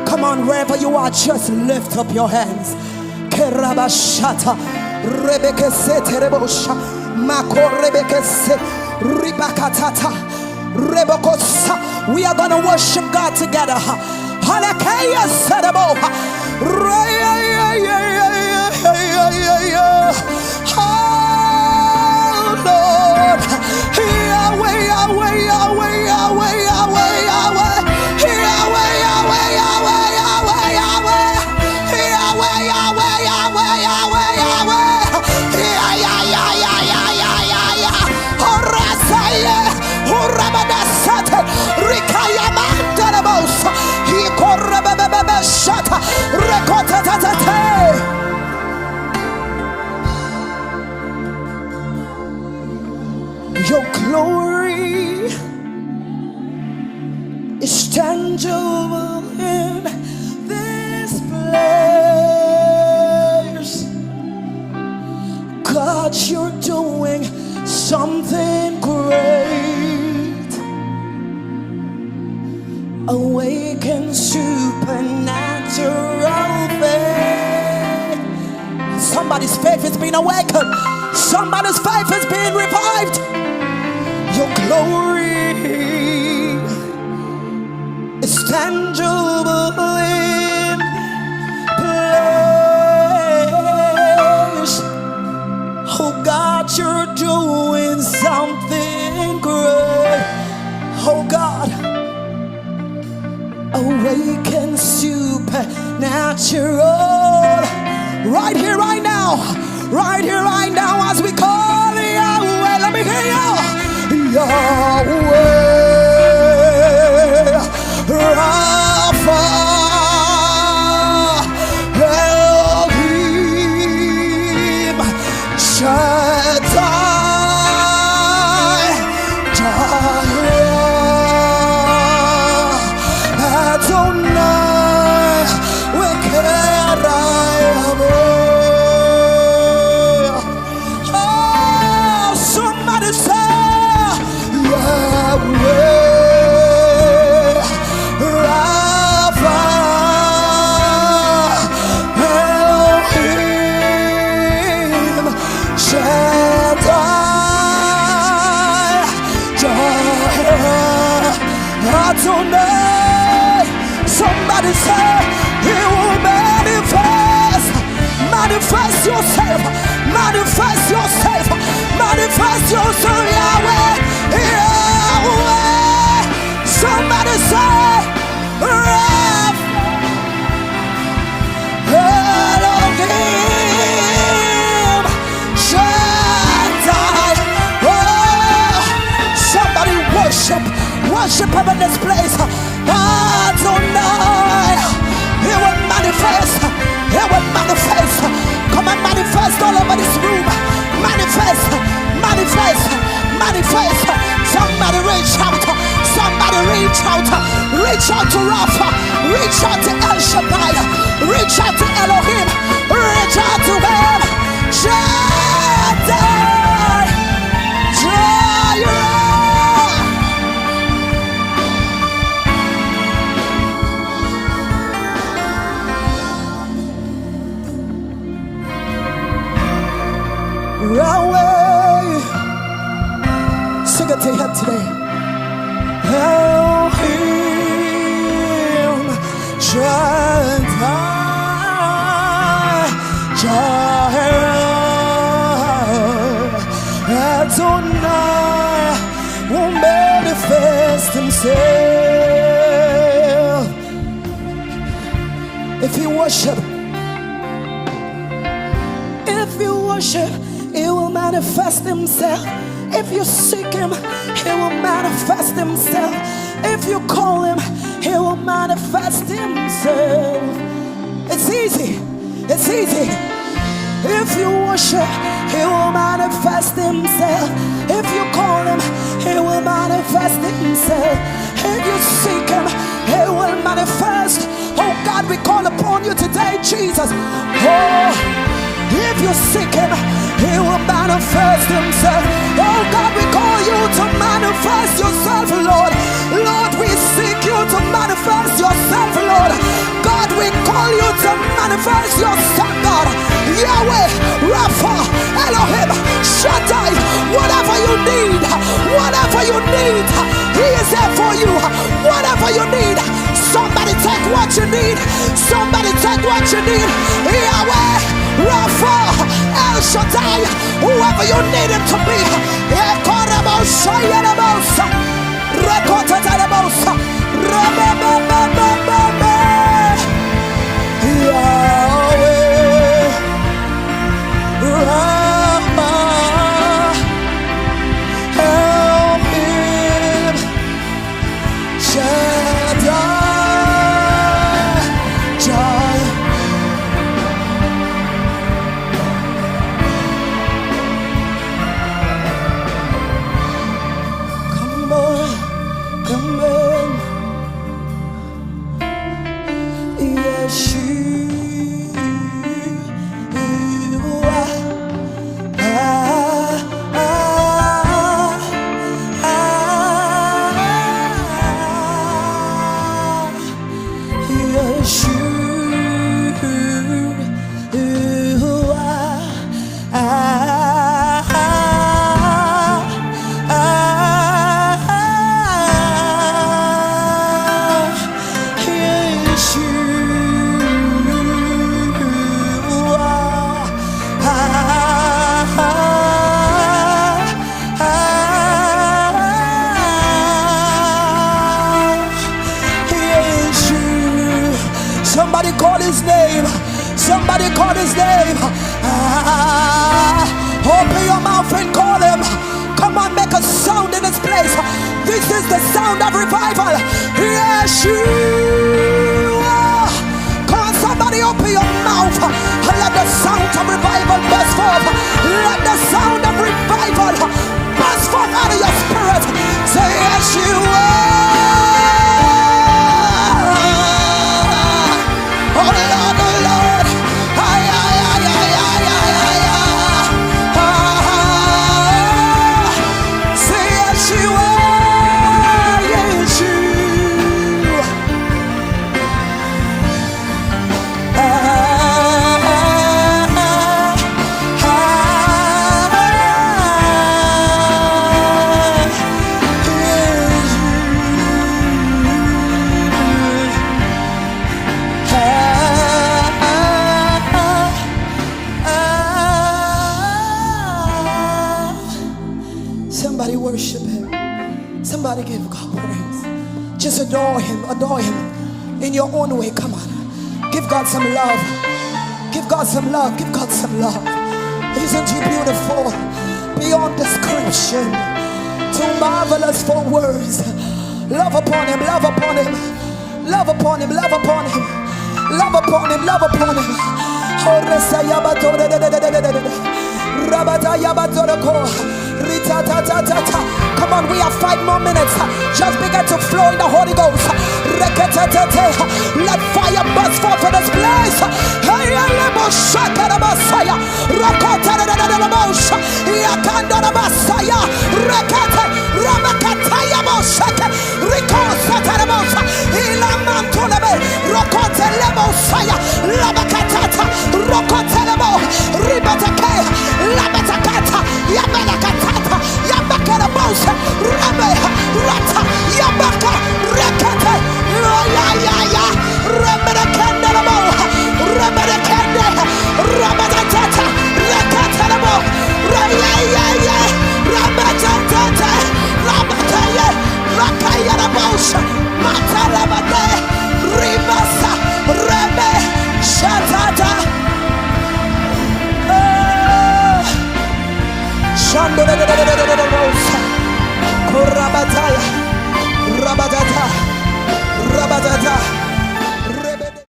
Come on, wherever you are, just lift up your hands. Kerabashata, Rebeke se terebosha, Mako Rebeke se, Ribakatata, Rebokosa. We are going to worship God together. Halakaya Sadabo, oh Lord, Yahweh, Yahweh, Yahweh, Yahweh, Yahweh, Yahweh, Yahweh, Yahweh, Yahweh, Yahweh, Yahweh, Yahweh, Yahweh, Yahweh, Yahweh, Yahweh, yeah, yeah, yeah, yeah, yeah, yeah, yeah, yeah. Orasaye, Orabadasate, Rikaya Mandarabos, Hikorababashata, Rekotatate. Your glory is tangible in this place. God, you're doing something great. Awaken supernatural faith. Somebody's faith is being awakened. Somebody's faith is being revived. Your glory is tangible in place. Oh God, you're doing something great. Oh God, awaken supernatural. Right here, right now. Right here, right now, as we call Yahweh. Let me hear you. Yahweh, Rapha, Elohim, Shaddai, Jireh, Adonai, Wekerayah. Oh, somebody say Yahweh, Rapha, Elohim, Shaddai, Jireh, Adonai. Somebody say He will manifest. Manifest yourself. Manifest yourself. Manifest yourself, Yahweh. Yahweh. Somebody say Rapha, Elohim, Shaddai. Oh, somebody worship. Worship Him in this place. Adonai. He will manifest. He will manifest. Come and manifest all over this room. Manifest. Manifest. Manifest. Somebody reach out. Somebody reach out. Reach out to Rapha. Reach out to El Shaddai. Reach out to Elohim. Reach out to him. Shaddai. Jireh. Yahweh. Sing it to Him today. Elohim, Shaddai, Jireh, Adonai will manifest Himself. If you worship, He will manifest Himself. If you seek Him, He will manifest Himself. If you call Him, He will manifest Himself. It's easy. It's easy. If you worship, He will manifest Himself. If you call Him, He will manifest Himself. If you seek Him, He will manifest. Oh God, we call upon You today, Jesus. Oh, if you seek Him, He will manifest Himself. Oh God, we call You to manifest Yourself, Lord. Lord, we seek You to manifest Yourself, Lord. manifest your son, God. Yahweh, Rapha, Elohim, Shaddai, whatever you need, he is there for you. Whatever you need, somebody take what you need. Somebody take what you need. Yahweh, Rapha, El Shaddai, whoever you need him to be. Somebody call his name. Somebody call his name. Open your mouth and call him. Come on, make a sound in this place. This is the sound of revival. Yeshua. Come on, somebody open your mouth and let the sound of revival burst forth. Let the sound of revival burst forth out of your spirit. Say Yeshua. Oh Lord, oh Lord, ay, ay, ay, ay, ay, ay, ay, ay. Say Yeshua, Yeshua. Somebody worship him. Somebody give God praise. Just adore him in your own way. Come on, give God some love. Give God some love. Give God some love. Isn't he beautiful beyond description? Too marvelous for words. Love upon him, love upon him, love upon him, love upon him, love upon him, love upon him. Come on, we have 5 more minutes. Just begin to flow in the Holy Ghost. Let fire burst forth in this place. Rabatata, Rabatata, Rabatata.